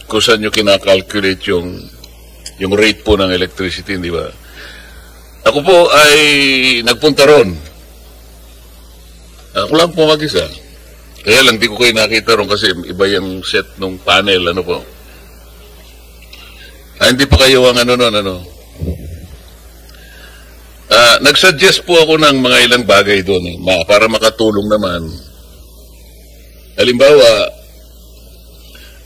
kung saan nyo kinakalculate yung rate po ng electricity, di ba? Ako po ay nagpunta ron. Ako lang po mag-isa. Kaya lang, di ko kayo nakita ron kasi iba yung set ng panel, ano po. Hindi pa kayo ang ano nun, ano. Nagsuggest po ako ng mga ilang bagay doon para makatulong naman. Halimbawa,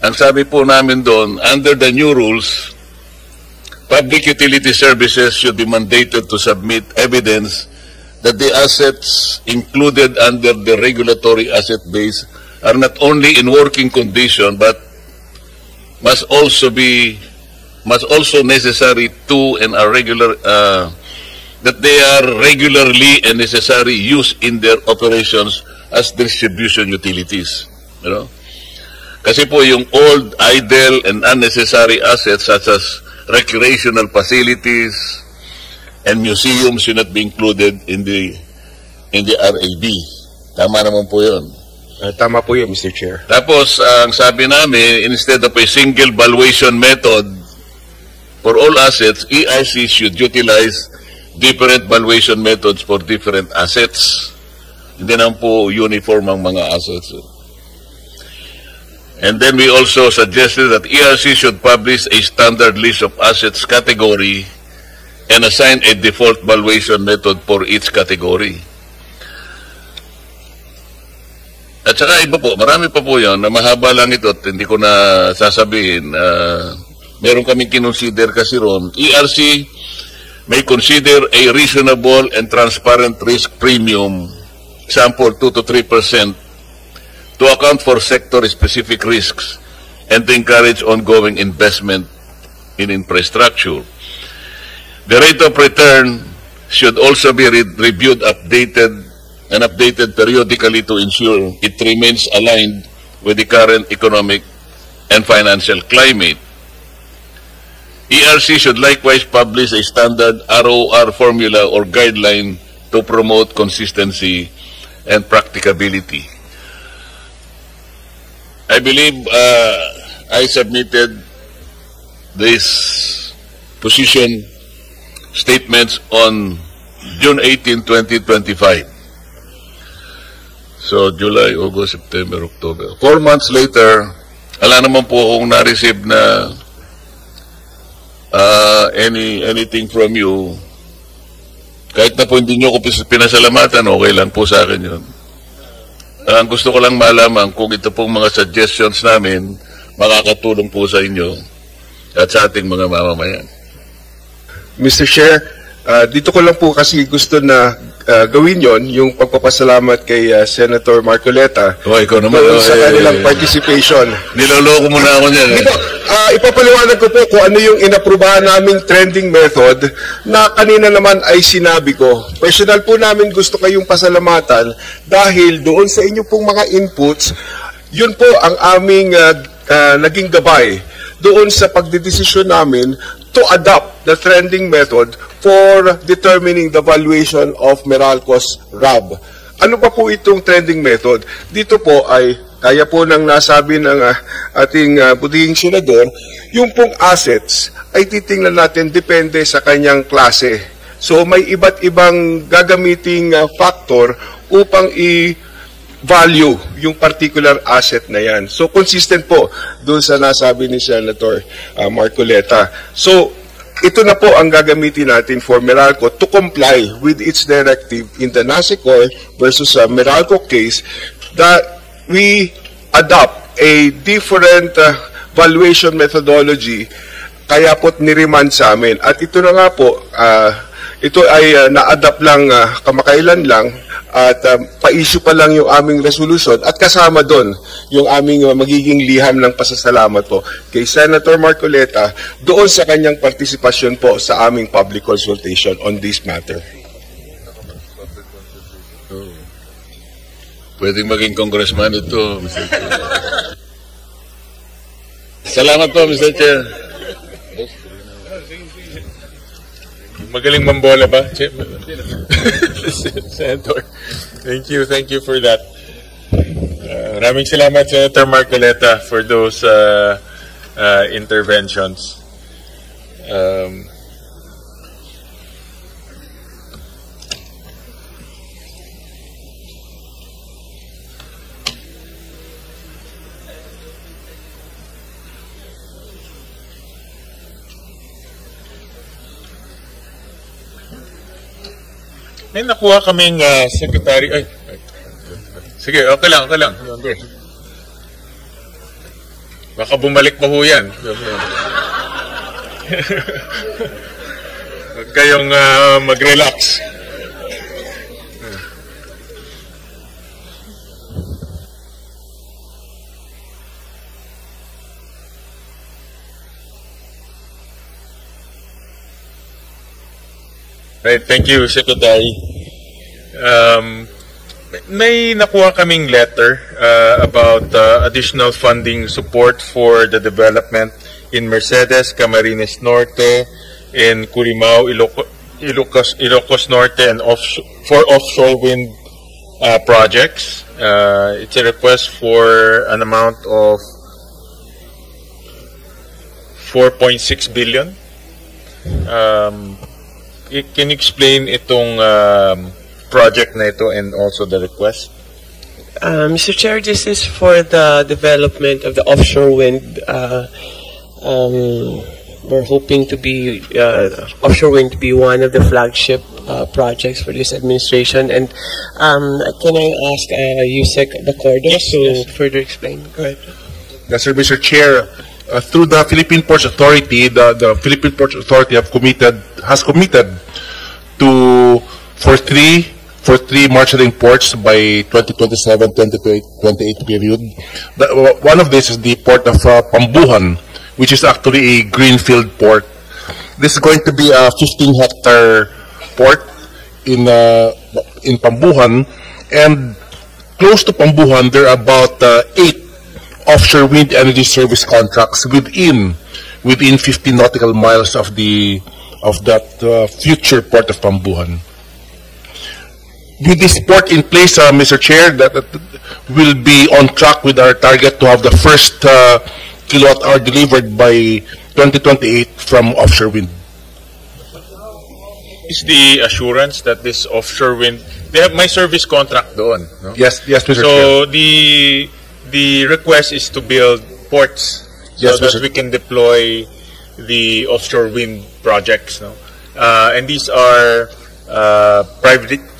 ang sabi po namin doon, under the new rules, public utility services should be mandated to submit evidence that the assets included under the regulatory asset base are not only in working condition but must also necessary to and are regular that they are regularly and necessary use in their operations as distribution utilities. You know? Kasi po yung old, idle, and unnecessary assets such as recreational facilities and museums should not be included in the RAB. Tama naman po yun. Tama po yun, Mr. Chair. Tapos, ang sabi namin, instead of a single valuation method for all assets, EIC should utilize different valuation methods for different assets. Hindi naman po uniform ang mga assets. And then we also suggested that ERC should publish a standard list of assets category and assign a default valuation method for each category. At saka iba po, marami pa po yun, na mahaba lang ito at hindi ko na sasabihin. Meron kaming kinonsider kasi ron. ERC may consider a reasonable and transparent risk premium, example 2 to 3%, to account for sector-specific risks and to encourage ongoing investment in infrastructure. The rate of return should also be reviewed and updated periodically to ensure it remains aligned with the current economic and financial climate. ERC should likewise publish a standard ROR formula or guideline to promote consistency and practicability. I believe I submitted these position statements on June 18, 2025. So, July, August, September, October. 4 months later, wala naman po akong na-receive na anything from you. Kahit na po hindi nyo ko pinasalamatan, okay lang po sa akin yun. Ang gusto ko lang malaman kung ito pong mga suggestions namin makakatulong po sa inyo at sa ating mga mamamayan. Mr. Chair, dito ko lang po kasi gusto na gawin yon yung pagpapasalamat kay Senator Marcoleta ikaw naman, sa kanilang participation. Niloloko mo na ako niyan. Dito, ipapaliwanag ko po kung ano yung inaprubahan naming trending method na kanina naman ay sinabi ko. Personal po namin gusto kayong pasalamatan dahil doon sa inyo pong mga inputs, yun po ang aming naging gabay doon sa pagdedesisyon namin to adopt the trending method for determining the valuation of Meralco's RAB. Ano pa po itong trending method? Dito po ay, kaya po nang nasabi ng ating budihing senador, yung pong assets ay titingnan natin depende sa kanyang klase. So may iba't ibang gagamiting factor upang i-value yung particular asset na yan. So consistent po doon sa nasabi ni Senator Marcoleta. So ito na po ang gagamitin natin for Meralco to comply with its directive in the NASICOR versus Meralco case that we adopt a different valuation methodology kaya po't niriman sa amin. At ito na nga po, ito ay na-adapt lang kamakailan lang at pa-issue pa lang yung aming resolution at kasama doon yung aming magiging liham ng pasasalamat po kay Senator Marcoleta doon sa kanyang partisipasyon po sa aming public consultation on this matter. Pwedeng maging congressman ito, Mr. Chair. Salamat po, Mr. Chair. Magaling mambola ba? Senator, thank you for that. Maraming salamat, Senator Marcoleta, for those interventions. May nakuha kaming secretary. Ay. Sige, okay lang, okay lang. Baka bumalik pa ho yan. Huwag kayong mag-relax. Right, thank you, Secretary. May nakuha kaming letter about additional funding support for the development in Mercedes, Camarines Norte, in Curimao, Ilocos Norte, and for offshore wind projects. It's a request for an amount of 4.6 billion. Can you explain itong project na ito and also the request? Mr. Chair, this is for the development of the offshore wind. We're hoping to be offshore wind to be one of the flagship projects for this administration. And can I ask Yusek Bacordo to further explain? Go ahead. Yes, sir, Mr. Chair. Through the Philippine Ports Authority, the Philippine Ports Authority has committed to for three marshalling ports by 2027-2028 period. One of this is the port of Pambuhan, which is actually a greenfield port. This is going to be a 15-hectare port in Pambuhan, and close to Pambuhan there are about 8 offshore wind energy service contracts within 50 nautical miles of that future port of Pambuhan. With this port in place, Mr. Chair, that will be on track with our target to have the first kilowatt hour delivered by 2028 from offshore wind. Is the assurance that this offshore wind, they have my service contract doon, no? Yes, Mr. Chair. So the request is to build ports so Yes, that Mr. we can deploy the offshore wind projects, no? And these are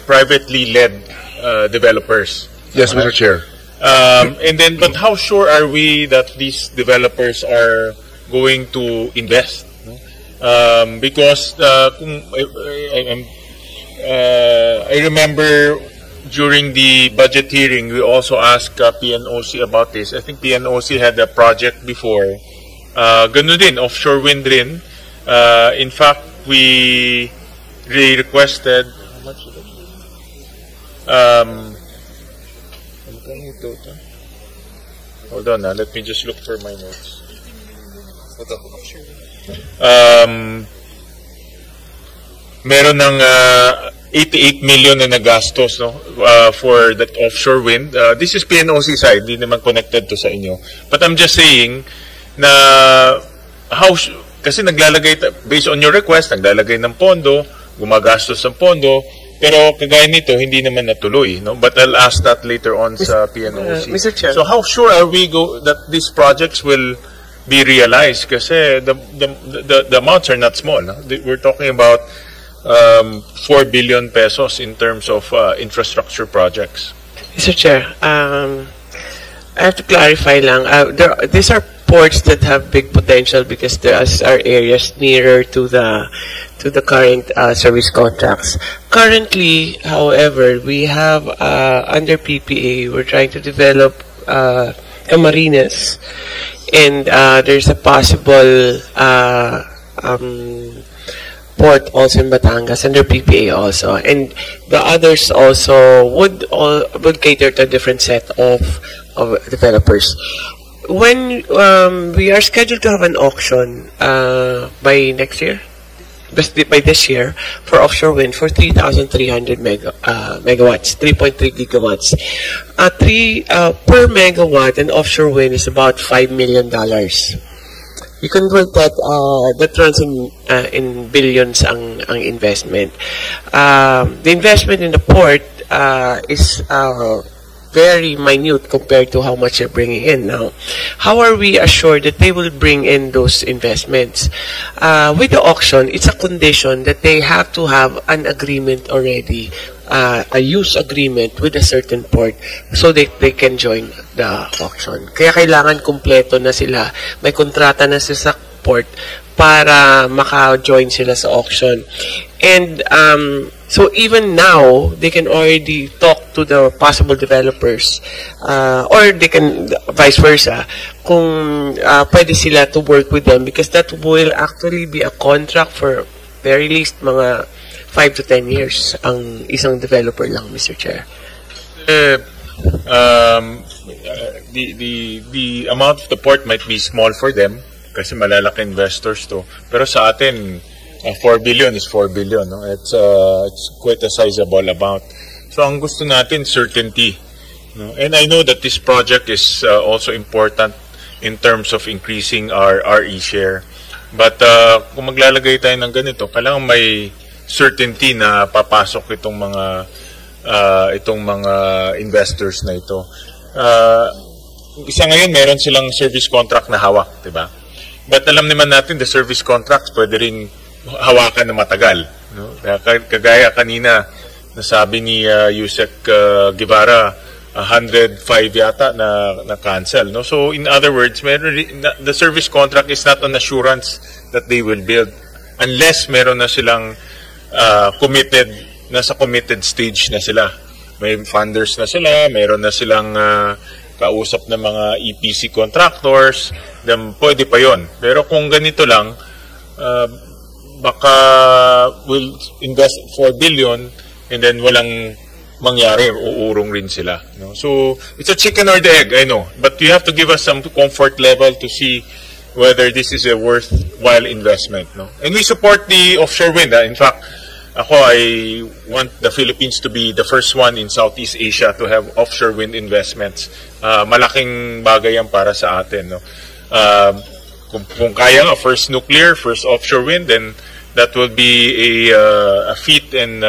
privately led developers. Yes, Mr. Chair. And then, but how sure are we that these developers are going to invest? No? Because I remember during the budget hearing, we also asked PNOC about this. I think PNOC had a project before. Ganun din, offshore wind rin. In fact, we requested, how much is it? Hold on, let me just look for my notes. Meron ng 88 million na nagastos, no, for that offshore wind. This is PNOC side, hindi naman connected to sa inyo. But I'm just saying na kasi naglalagay, based on your request, naglalagay ng pondo, gumagastos ng pondo, pero kagaya nito, hindi naman natuloy, no? But I'll ask that later on sa PNOC. Mr. Chair. So how sure are we that these projects will be realized? Kasi the amounts are not small. No? We're talking about 4 billion pesos in terms of infrastructure projects. Mr. Chair, I have to clarify lang. These are ports that have big potential because there are areas nearer to the current service contracts. Currently, however, we have under PPA, we're trying to develop Camarines, and there's a possible port also in Batangas under PPA also, and the others also would cater to a different set of developers. When we are scheduled to have an auction by next year, by this year, for offshore wind for 3,300 megawatts, 3.3 gigawatts. Per megawatt, and offshore wind is about $5 million. You convert that runs in billions ang investment. The investment in the port is very minute compared to how much they're bringing in now. How are we assured that they will bring in those investments? With the auction, it's a condition that they have to have an agreement already, a use agreement with a certain port so they can join the auction. Kaya kailangan kumpleto na sila, may kontrata na sila sa port para maka-join sila sa auction. And so even now, they can already talk to the possible developers or they can vice versa kung pwede sila to work with them because that will actually be a contract for very least mga 5 to 10 years ang isang developer lang, Mr. Chair. The amount of the port might be small for them kasi malalaki investors to. Pero sa atin, 4 billion is 4 billion. No? It's quite a sizable amount. So ang gusto natin, certainty. No? And I know that this project is also important in terms of increasing our e-share. But kung maglalagay tayo ng ganito, kailangan may certainty na papasok itong mga investors na ito. Isa ngayon, meron silang service contract na hawak, diba? But alam naman natin, the service contracts pwede rin hawakan na matagal. No? Kagaya kanina, nasabi ni Yusek Guevara, 105 yata na cancel. No? So in other words, the service contract is not an assurance that they will build unless meron na silang nasa committed stage na sila. May funders na sila, meron na silang kausap ng mga EPC contractors, then pwede pa yon. Pero kung ganito lang, baka will invest 4 billion and then walang mangyari, uurong rin sila. No? So, it's a chicken or the egg, I know. But you have to give us some comfort level to see whether this is a worthwhile investment. No? And we support the offshore wind. In fact, I want the Philippines to be the first one in Southeast Asia to have offshore wind investments. Malaking bagay yan para sa atin. No? Kung kaya nga, first nuclear, first offshore wind, then that will be a feat and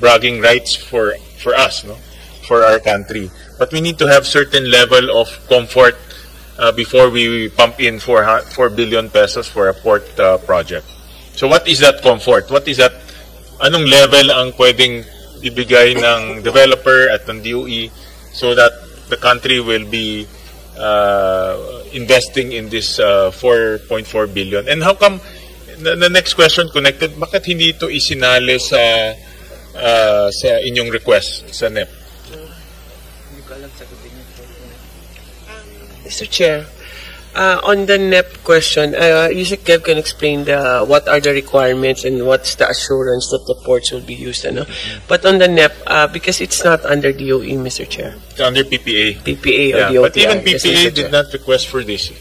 bragging rights for us, no? For our country. But we need to have certain level of comfort before we pump in 4 billion pesos for a port project. So what is that comfort? What is that? Anong level ang pwedeng ibigay ng developer at ng DOE so that the country will be investing in this 4.4 billion? And how come, the next question connected, bakit hindi ito isinali sa inyong request sa NEP? Mr. Chair, on the NEP question, Yusek Kev can explain what are the requirements and what's the assurance that the ports will be used. But on the NEP, because it's not under DOE, Mr. Chair. It's under PPA. PPA or yeah, DOTR. But even PPA did not request for this.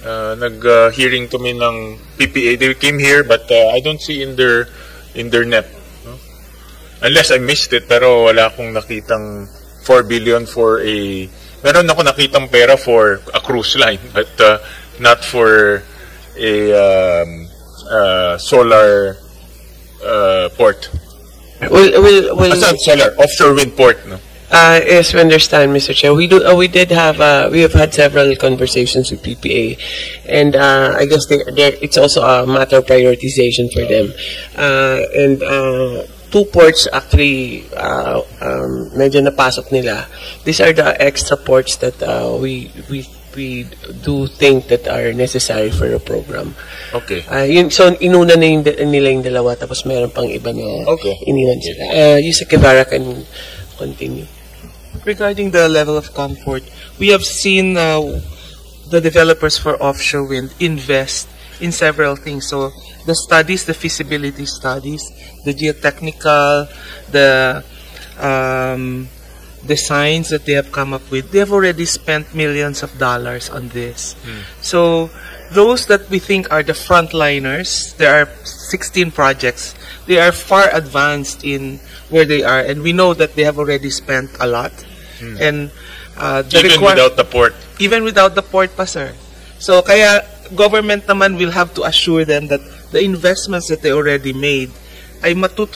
Nag-hearing kami ng PPA. They came here, but I don't see in their NEP. No? Unless I missed it, pero wala akong nakitang 4 billion for a... Meron ako nakitang pera for a cruise line, but not for a solar port. Solar, offshore wind port, no? Yes, we understand, Mr. Chair. We have had several conversations with PPA, and I guess it's also a matter of prioritization for them. And 2 ports actually medyo napasok nila. These are the extra ports that we do think that are necessary for the program. Okay. So inuna na nila yung dalawa tapos meron pang iba na iniwan sila. Yusek Guevara can continue. Regarding the level of comfort, we have seen the developers for offshore wind invest in several things. So the studies, the feasibility studies, the geotechnical, the designs that they have come up with, they have already spent millions of dollars on this. So those that we think are the frontliners, there are 16 projects. They are far advanced in where they are, and we know that they have already spent a lot. And even without the port. Even without the port pa, sir. So kaya government naman will have to assure them that the investments that they already made ay